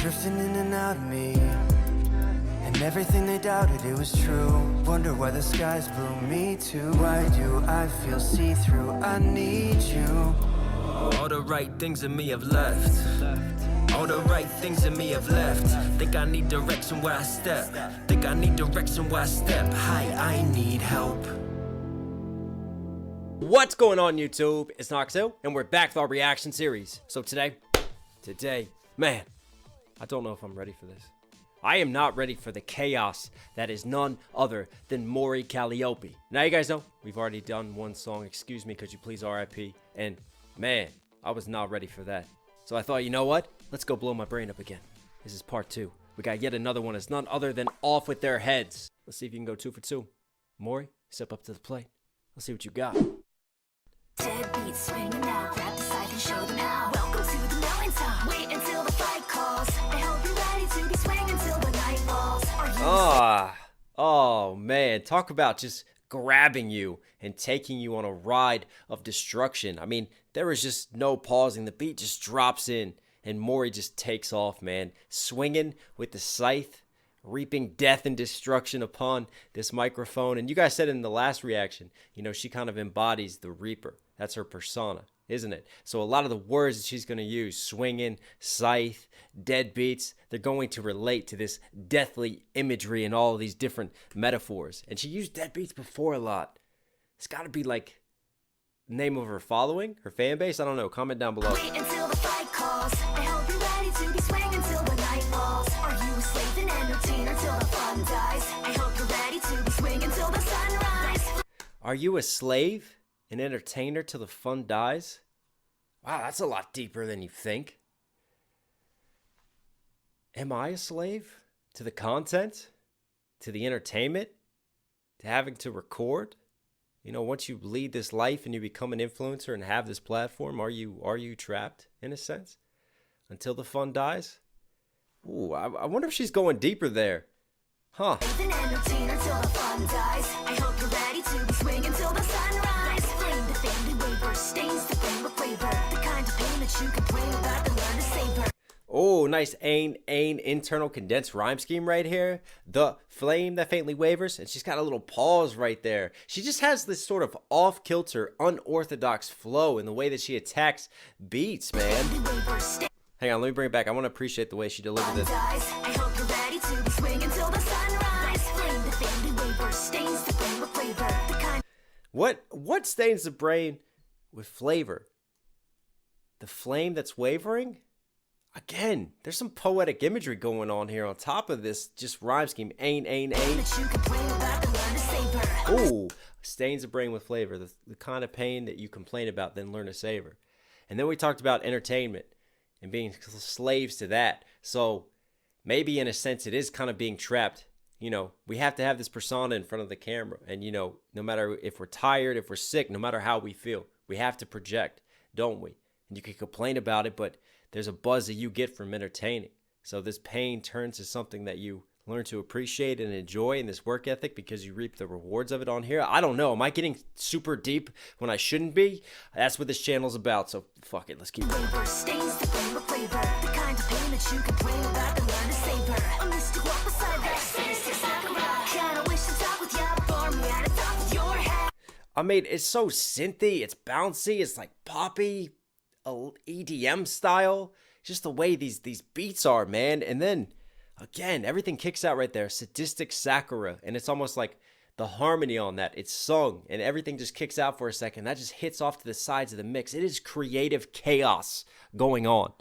drifting in and out of me, and everything they doubted it was true. Wonder why the skies blue, me too. Why do I feel see-through? I need you. All the right things in me have left. All the right things in me have left. Think I need direction where I step. Think I need direction where I step. Hi, I need help. What's going on, YouTube? It's KnoxHill, and we're back with our reaction series. So today, man, I don't know if I'm ready for this. I am not ready for the chaos that is none other than Mori Calliope. Now you guys know, we've already done one song, Excuse Me Could You Please RIP, and man, I was not ready for that. So I thought, you know what? Let's go blow my brain up again. This is part 2. We got yet another one. It's none other than Off With Their Heads. Let's see if you can go 2 for 2. Mori, step up to the plate. Let's see what you got. Dead beats swinging now, grab the side and show them how. Welcome to the mountaintop. Wait until the fight calls. I hope you're ready to be swinging till the night falls. Are you Oh man, talk about just grabbing you and taking you on a ride of destruction. I mean, there is just no pausing. The beat just drops in and Mori just takes off, man. Swinging with the scythe, reaping death and destruction upon this microphone. And you guys said in the last reaction, you know, she kind of embodies the Reaper. That's her persona, isn't it? So a lot of the words that she's going to use, swinging, scythe, dead beats, they're going to relate to this deathly imagery and all of these different metaphors. And she used dead beats before a lot. It's got to be like the name of her following, her fan base. I don't know. Comment down below. wait until the fight calls. I hope you're ready to be swinging till the night falls. Are you a slave and entertainer till the fun dies? I hope you're ready to be swinging till the sunrise. Are you a slave, an entertainer till the fun dies? Wow, that's a lot deeper than you think. Am I a slave to the content, to the entertainment, to having to record? You know, once you lead this life and you become an influencer and have this platform, are you trapped in a sense until the fun dies? Ooh, I wonder if she's going deeper there. Huh. An entertainer till the fun dies. I hope you're ready to be swinging till the sunrise. Flame the family waiver, stains the flame with flavor. The kind of pain that you complain about and learn to savor. Oh, nice ain internal condensed rhyme scheme right here. The flame that faintly wavers, and she's got a little pause right there. She just has this sort of off-kilter, unorthodox flow in the way that she attacks beats, man. Hang on, let me bring it back. I want to appreciate the way she delivered this. I hope you're ready to be swinging till the sunrise. Flame the family waiver, stains the flame with flavor. The kind What stains the brain with flavor? The flame that's wavering? Again, there's some poetic imagery going on here on top of this just rhyme scheme. Ain. that you complain about and learn to savor. Ooh, stains the brain with flavor. The kind of pain that you complain about, then learn to savor. And then we talked about entertainment and being slaves to that. So maybe in a sense it is kind of being trapped. You know, we have to have this persona in front of the camera. And, you know, no matter if we're tired, if we're sick, no matter how we feel, we have to project, don't we? And you can complain about it, but there's a buzz that you get from entertaining. So this pain turns to something that you learn to appreciate and enjoy in this work ethic because you reap the rewards of it on here. I don't know. Am I getting super deep when I shouldn't be? That's what this channel's about. So fuck it. Let's keep going. Stains the flame with flavor. The kind of pain that you complain about and learn to savor. A mystic walk beside that sinister sakura. Kinda wish to talk with ya, bore me at the top of your head. I mean, it's so synthy. It's bouncy. It's like poppy, EDM style. Just the way these beats are, man. And then again, everything kicks out right there. Sadistic Sakura. And it's almost like the harmony on that. It's sung and everything just kicks out for a second. That just hits off to the sides of the mix. It is creative chaos going on.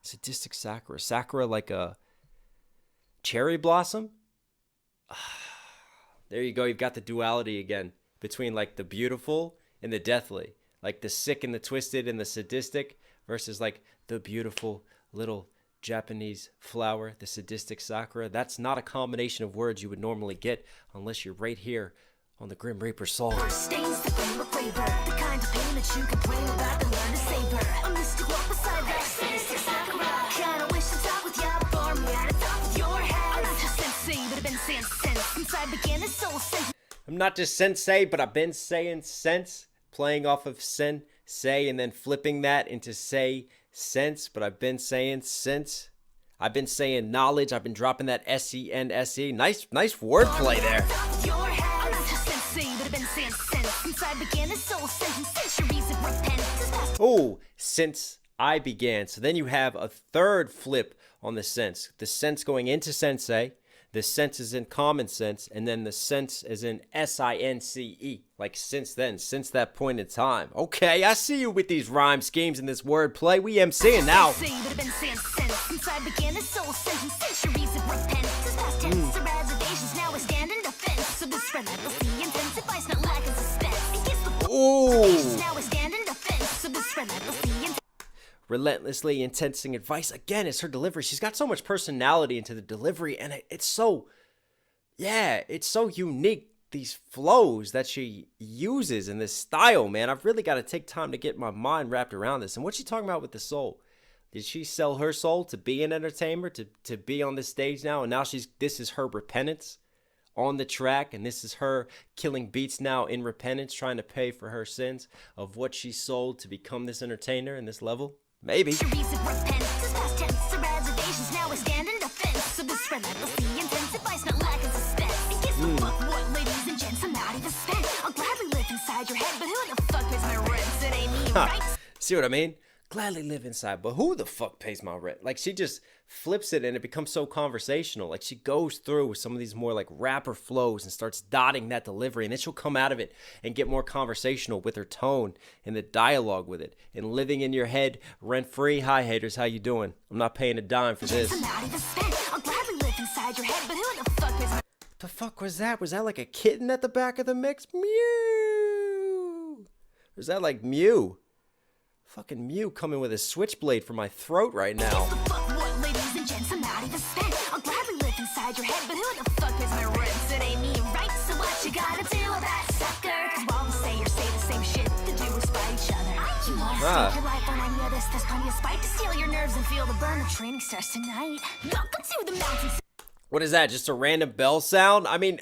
Sadistic Sakura. Sakura like a cherry blossom. There you go. You've got the duality again between like the beautiful and the deathly. Like the sick and the twisted and the sadistic versus like the beautiful little Japanese flower, the sadistic Sakura. That's not a combination of words you would normally get unless you're right here on the Grim Reaper soul. Stains the flame with flavor. The kind of pain that you complain about and learn to savor. A mystic walk beside that sinister Sakura. Kinda wish to talk with ya, bore me at the top of your head. I'm not just sensei, but I've been saying since I began this soul sense. I'm not just sensei, but I've been saying sense. Playing off of sensei and then flipping that into say sense, but I've been saying since. I've been saying knowledge. I've been dropping that S-E-N-S-E. Nice wordplay there. Oh, since I began. So then you have a third flip on the sense. The sense going into sensei. The sense is in common sense. And then the sense is in S-I-N-C-E. Like since then, since that point in time. Okay, I see you with these rhyme schemes and this wordplay. We MCing now. Ooh. Relentlessly intensing advice. Again, it's her delivery. She's got so much personality into the delivery, and it's so unique. These flows that she uses in this style, man. I've really got to take time to get my mind wrapped around this. And what's she talking about with the soul? Did she sell her soul to be an entertainer, to be on this stage now? And now this is her repentance on the track, and this is her killing beats now in repentance, trying to pay for her sins of what she sold to become this entertainer in this level? Maybe. See what I mean? Gladly live inside, but who the fuck pays my rent? Like, she just flips it and it becomes so conversational. Like, she goes through some of these more like rapper flows and starts dotting that delivery, and then she'll come out of it and get more conversational with her tone and the dialogue with it. And living in your head rent free. Hi haters, how you doing? I'm not paying a dime for this. The fuck was that? Was that like a kitten at the back of the mix? Mew. Or is that like Mew? Fucking Mew coming with a switchblade for my throat right now. What is that? Just a random bell sound? I mean,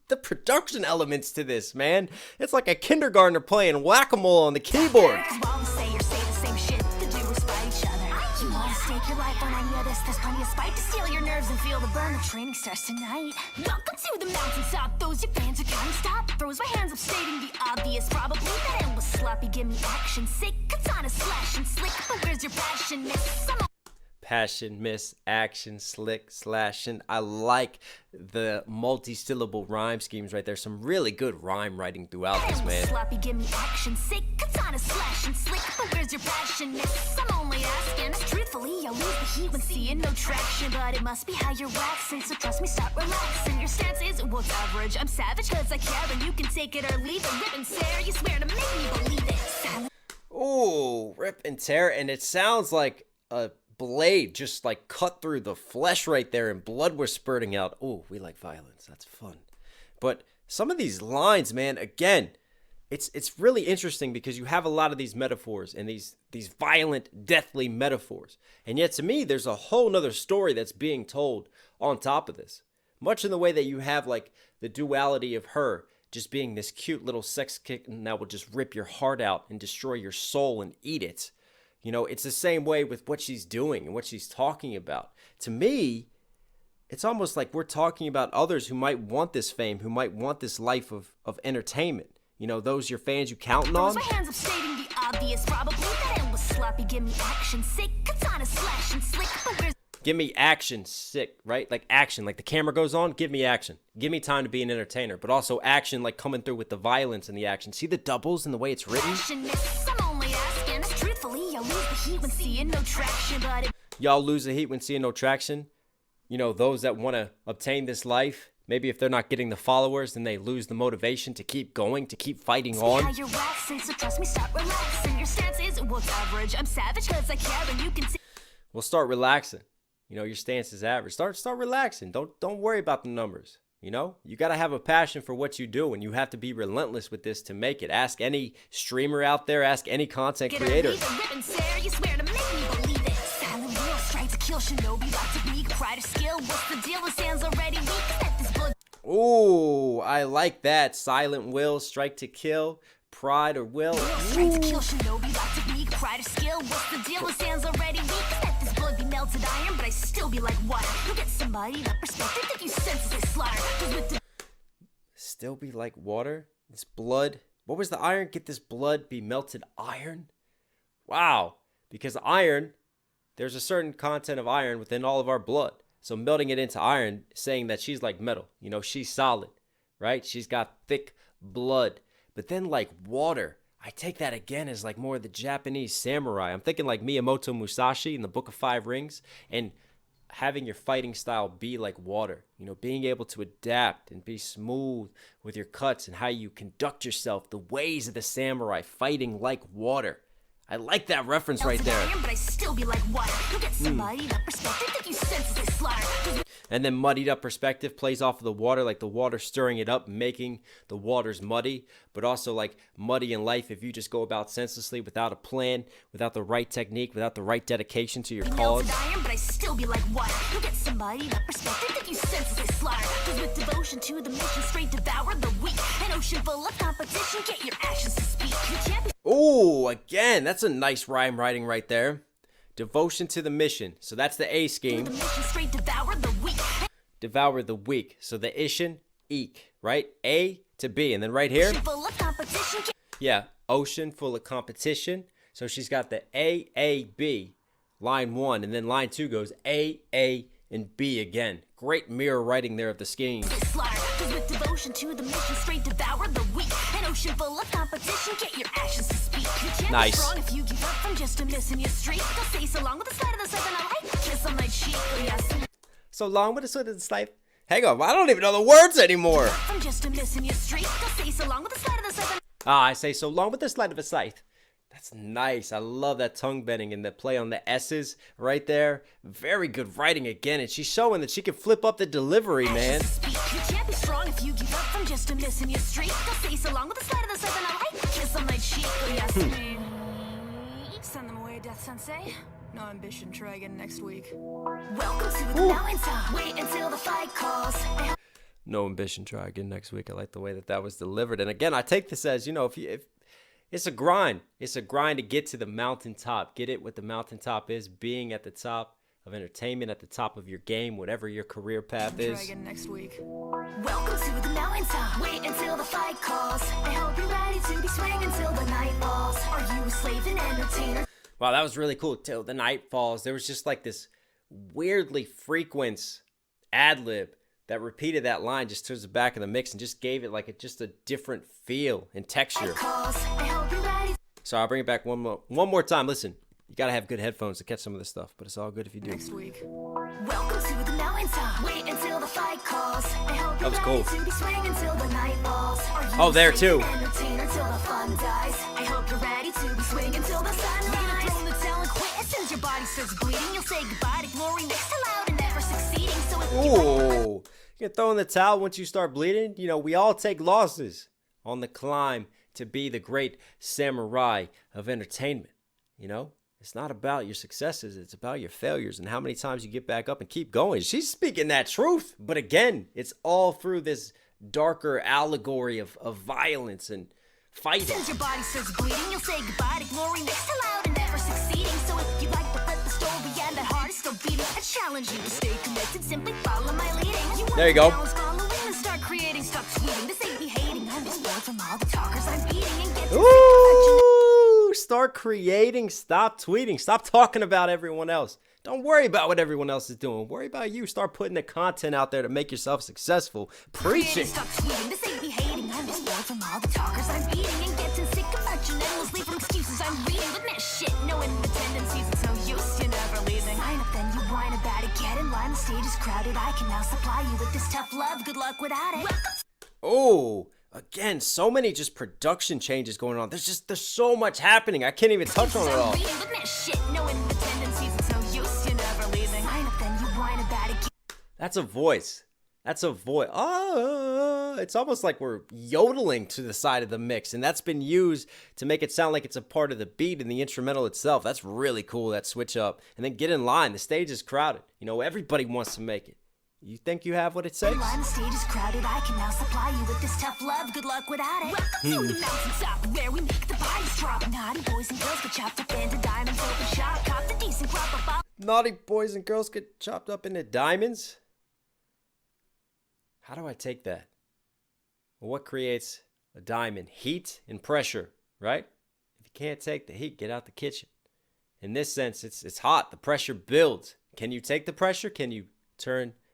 the production elements to this, man. It's like a kindergartner playing whack-a-mole on the keyboard. Training starts tonight. Welcome to the mountaintop. Those your fans are gonna stop. Throws my hands up stating the obvious. Probably that end was sloppy. Give me action. Sick katana slash and slick. But where's your passion, miss? Passion, miss, action, slick, slashing. I like the multi-syllable rhyme schemes right there. Some really good rhyme writing throughout this, man. Sloppy, give me action. Sick katana slash and slick. But where's your passion, miss? I'm only asking. Truthfully, I lose the heat when seeing no traction. But it must be how you're waxing. So trust me, start relaxing. Your stance isn't what's average. I'm savage cause I care. And you can take it or leave it. Rip and tear. You swear to make me believe it. Ooh, rip and tear. And it sounds like a blade just like cut through the flesh right there and blood was spurting out. Oh, we like violence. That's fun. But some of these lines, man, again, it's really interesting because you have a lot of these metaphors and these violent, deathly metaphors. And yet to me, there's a whole nother story that's being told on top of this. Much in the way that you have like the duality of her just being this cute little sex kitten that will just rip your heart out and destroy your soul and eat it. You know, it's the same way with what she's doing and what she's talking about. To me, it's almost like we're talking about others who might want this fame, who might want this life of entertainment. You know, those your fans you counting on. My hands up stating the obvious. Probably that end was sloppy. Give me action. Sick katana slash and slick. But where's give me action, sick, right? Like action, like the camera goes on, give me action. Give me time to be an entertainer, but also action like coming through with the violence and the action. See the doubles and the way it's written? Y'all lose the heat when seeing no traction. You know, those that want to obtain this life, maybe if they're not getting the followers, then they lose the motivation to keep going, to keep fighting on. How you're waxing, so trust me, start relaxing. Your stance isn't what's average. I'm savage cause I care and you can see. Well, start relaxing. You know, your stance is average. Start relaxing. Don't worry about the numbers. You know, you got to have a passion for what you do, and you have to be relentless with this to make it. Ask any streamer out there, ask any content creator. Ooh, I like that. Silent will, strike to kill, pride or will. still be like water. You'll get somebody that perspective that you senselessly slaughter. 'Cause with the Still be like water? This blood? What was the iron? Get this blood be melted iron? Wow. Because iron, there's a certain content of iron within all of our blood. So melting it into iron, saying that she's like metal. You know, she's solid, right? She's got thick blood. But then like water, I take that again as like more of the Japanese samurai. I'm thinking like Miyamoto Musashi in the Book of Five Rings, and having your fighting style be like water, you know, being able to adapt and be smooth with your cuts and how you conduct yourself, the ways of the samurai, fighting like water. I like that reference right there. Iron, but I still be like water. You'll get somebody that perspective that you senselessly slaughter. 'Cause And then muddied up perspective plays off of the water, like the water stirring it up, making the waters muddy, but also like muddy in life if you just go about senselessly without a plan, without the right technique, without the right dedication to your cause. Iron, but I still be like water. You'll get somebody that perspective that you senselessly slaughter. 'Cause with devotion to the mission, straight devour the weak. An ocean full of competition, get your actions to speak. Your champion. Oh, again, that's a nice rhyme writing right there. Devotion to the mission. So that's the A scheme. The mission, straight devour the weak. Devour the weak. So the ishin, eek, right? A to B. And then right here, Ocean full of competition, yeah, ocean full of competition. So she's got the A, B, line 1. And then line 2 goes A, and B again. Great mirror writing there of the scheme. slaughter. 'Cause with devotion to the mission, straight devour the weak. An ocean full of competition, get your actions to speak. Your champ Nice. is strong if you give up from just a miss in your streak. They'll say so long with a slide of the side and I like a kiss on my cheek. Oh, yes. So long with a sort of slight. Hang on, I don't even know the words anymore. From just a miss in your streak. They'll say so long with a slide of the side and I say so long with the slide of a scythe. That's nice. I love that tongue bending and the play on the S's right there. Very good writing again. And she's showing that she can flip up the delivery, man. speak. Your champ is strong if you give up from just a miss in your streak. They'll say so long with a slide of the side and I like a kiss on my cheek. Oh, yes. Send them away, Death Sensei. No ambition, try again next week. Welcome to the mountaintop. Wait until the fight calls. No ambition, try again next week. I like the way that was delivered. And again, I take this as, you know, if it's a grind. It's a grind to get to the mountaintop. Get it what the mountaintop is, being at the top of entertainment, at the top of your game, whatever your career path Try is. again next week. Welcome to the mountaintop. Wait until the fight calls. I hope you're ready to be swinging until the night falls. Are you a slave and entertainer? Wow, that was really cool. Till the night falls. There was just like this weirdly frequent ad-lib that repeated that line just towards the back of the mix and just gave it like just a different feel and texture. Calls. I hope you're ready. So I'll bring it back one more time. Listen, you gotta have good headphones to catch some of this stuff, but it's all good if you do. Next week. Welcome to the mountaintop. Wait until the fight calls. I hope you're That was ready cool. to be swinging until the night falls. Are you Oh, there a slave too. and entertainer till the fun dies? I hope you're ready to be swinging till the sunrise. Throw the towel and quit as soon as your body starts bleeding. You'll say goodbye to glory next to loud and never succeeding. So if you Ooh, you can throw in the towel once you start bleeding. You know, we all take losses on the climb to be the great samurai of entertainment. You know, it's not about your successes. It's about your failures and how many times you get back up and keep going. She's speaking that truth. But again, it's all through this darker allegory of violence and fighting. Since your body starts bleeding, you'll say goodbye to glory next to loud and never succeeding. So if you'd like to flip the story and that heart is still beating, I challenge you to stay connected, simply follow my leading. There you go. Following and start creating, stop tweeting. This ain't me hating, I'm just bored from all the talkers I'm beating and get to Ooh, start creating, stop tweeting, stop talking about everyone else. Don't worry about what everyone else is doing. Worry about you. Start putting the content out there to make yourself successful. Preaching. Stop tweeting, this ain't me hating, I'm just bored from all the talkers I'm beating and getting sick of marching endlessly from excuses I'm reading. But man, shit, knowing the tendencies, it's no use, you're never leaving. Sign up, then you whine about it, get in line, the stage is crowded. I can now supply you with this tough love, good luck without it. Oh, again, so many just production changes going on. There's so much happening. I can't even touch on it all. But man, shit, knowing the tendencies, it's no use, you're never leaving. Sign up, then you whine about it. That's a voice. That's a voice. It's almost like we're yodeling to the side of the mix, and that's been used to make it sound like it's a part of the beat and the instrumental itself. That's really cool, that switch up. And then get in line. The stage is crowded. You know, everybody wants to make it. You think you have what it takes? Line, the stage is crowded, I can now supply you with this tough love, good luck without it. Welcome to the mountaintop, where we make the bodies drop. Naughty boys and girls get chopped up into diamonds, open shop, cop the decent crop of Naughty boys and girls get chopped up into diamonds? How do I take that? Well, what creates a diamond? Heat and pressure, right? If you can't take the heat, get out the kitchen. In this sense, it's hot. The pressure builds. Can you take the pressure? Can you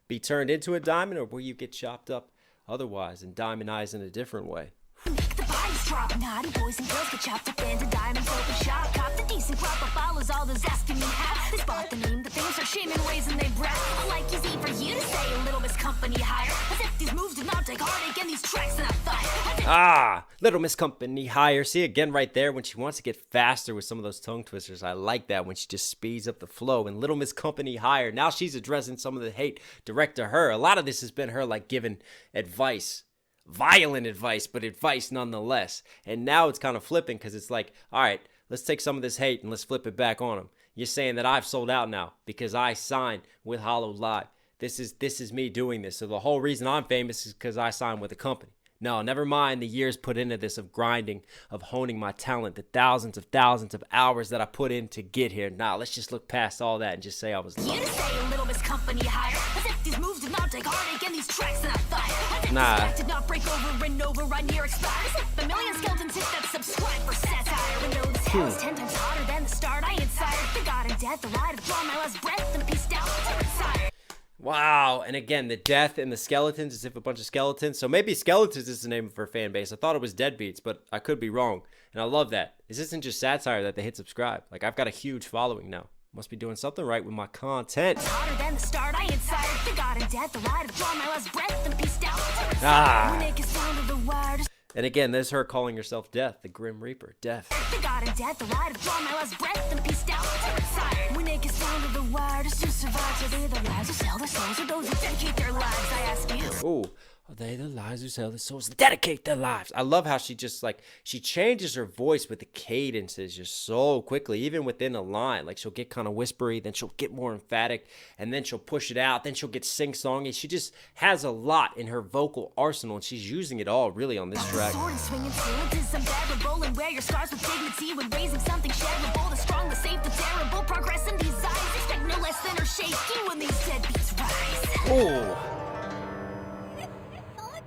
be turned into a diamond, or will you get chopped up otherwise and diamondized in a different way? The bodies drop, naughty boys and girls get chopped up into diamonds. Open shop, cop the decent crop of follows all those asking me how. They spot the name, the things are shaming ways and they brag. Like easy for you to say, a little Miss Company higher. As if these moves did not take heartache and these tracks not fire. Little Miss Company higher. See, again right there, when she wants to get faster with some of those tongue twisters. I like that, when she just speeds up the flow. And Little Miss Company higher. Now she's addressing some of the hate direct to her. A lot of this has been her like giving advice. Violent advice, but advice nonetheless. And now it's kind of flipping, because it's like, all right, let's take some of this hate and let's flip it back on them. You're saying that I've sold out now because I signed with Hollow Live. This is me doing this. So the whole reason I'm famous is because I signed with a company. No, never mind the years put into this of grinding, of honing my talent, the thousands of hours that I put in to get here. Nah, let's just look past all that and just say I was lucky. You to say a little Miss Company higher. As if these moves did not take heartache and these tracks not fire. Nah. Did not break over and over on near expire. As if a million skeletons hit that subscribe for satire. And know this hell is 10 times hotter than the start I inspired. The God and death, the light of drawn my last breath and pieced out to retire. Wow. And again, the death and the skeletons, as if a bunch of skeletons. So maybe Skeletons is the name of her fan base. I thought it was Deadbeats, but I could be wrong. And I love that. This isn't just satire that they hit subscribe. Like, I've got a huge following now. Must be doing something right with my content. Hotter than the start I inspired. The God and death, the light of drawn my last breath and pieced out to retire. When it gets down to the wire. And again, there's her calling herself Death, the Grim Reaper, Death. The God and death, the light of drawn my last breath and pieced out to retire. When it gets down to the wire, just to survive, are they the lives who sell their souls or those who dedicate their lives? I ask you. Ooh, are they the lives who sell their souls and dedicate their lives? I love how she just like, she changes her voice with the cadences just so quickly, even within a line. Like, she'll get kind of whispery, then she'll get more emphatic, and then she'll push it out, then she'll get sing-songy. She just has a lot in her vocal arsenal, and she's using it all really on this track. Sword and swinging through it is unbearable, and wear your scars with dignity when raising something shareable. The strong, the safe, the terrible, progress in these eyes. Expect no less than or shaky when these deadbeats rise. Ooh.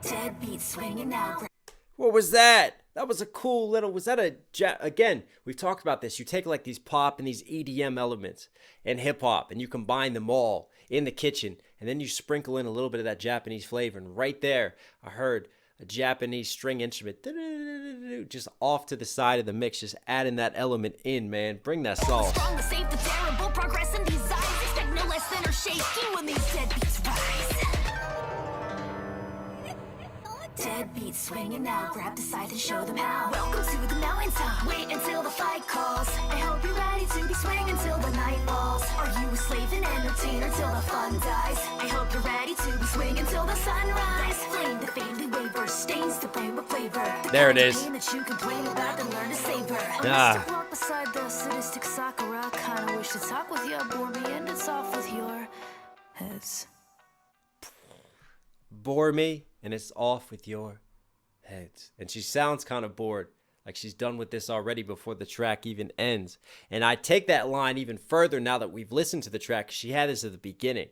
Deadbeats swinging out. What was that? That was a cool little, was that again, we've talked about this. You take like these pop and these EDM elements and hip hop and you combine them all in the kitchen, and then you sprinkle in a little bit of that Japanese flavor. And right there, I heard a Japanese string instrument just off to the side of the mix, just adding that element in, man. Bring that sauce. Strong, the safe, the terrible, progress in these eyes. Expect no less than or shaky when these deadbeats rise. Deadbeats swinging out, grab the scythe and show them how. Welcome to the mountaintop. Wait until the fight calls. I hope you're ready to be swinging till the night falls. Are you a slave and entertainer till the fun dies? I hope you're ready to be swinging till the sunrise. Flame the faintly waver, stains the flame with flavor. There it is. That you complain about and learn to savor. Ah. Walk beside the sadistic Sakura. Kinda wish to talk with you, bore me, and it's off with your heads. Bore me and it's off with your heads. And she sounds kind of bored, like she's done with this already before the track even ends. And I take that line even further now that we've listened to the track. She had this at the beginning,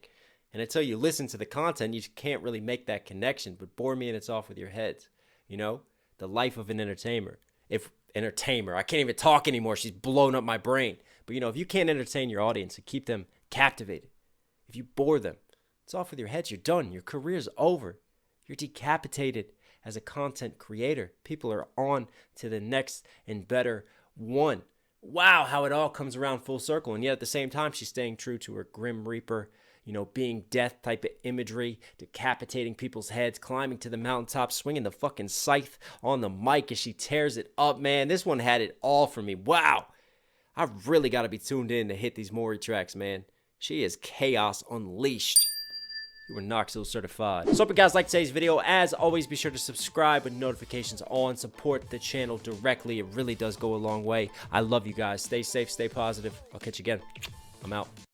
and until you listen to the content, you can't really make that connection. But bore me and it's off with your heads. You know, the life of an entertainer. I can't even talk anymore. She's blown up my brain. But you know, if you can't entertain your audience and keep them captivated, if you bore them, it's off with your heads. You're done. Your career's over. You're decapitated as a content creator. People are on to the next and better one. Wow, how it all comes around full circle. And yet at the same time, she's staying true to her Grim Reaper, you know, being death type of imagery, decapitating people's heads, climbing to the mountaintop, swinging the fucking scythe on the mic as she tears it up, man. This one had it all for me. Wow. I've really got to be tuned in to hit these Mori tracks, man. She is chaos unleashed. You were KnoxHill certified. So hope you guys liked today's video. As always, be sure to subscribe with notifications on. Support the channel directly. It really does go a long way. I love you guys. Stay safe, stay positive. I'll catch you again. I'm out.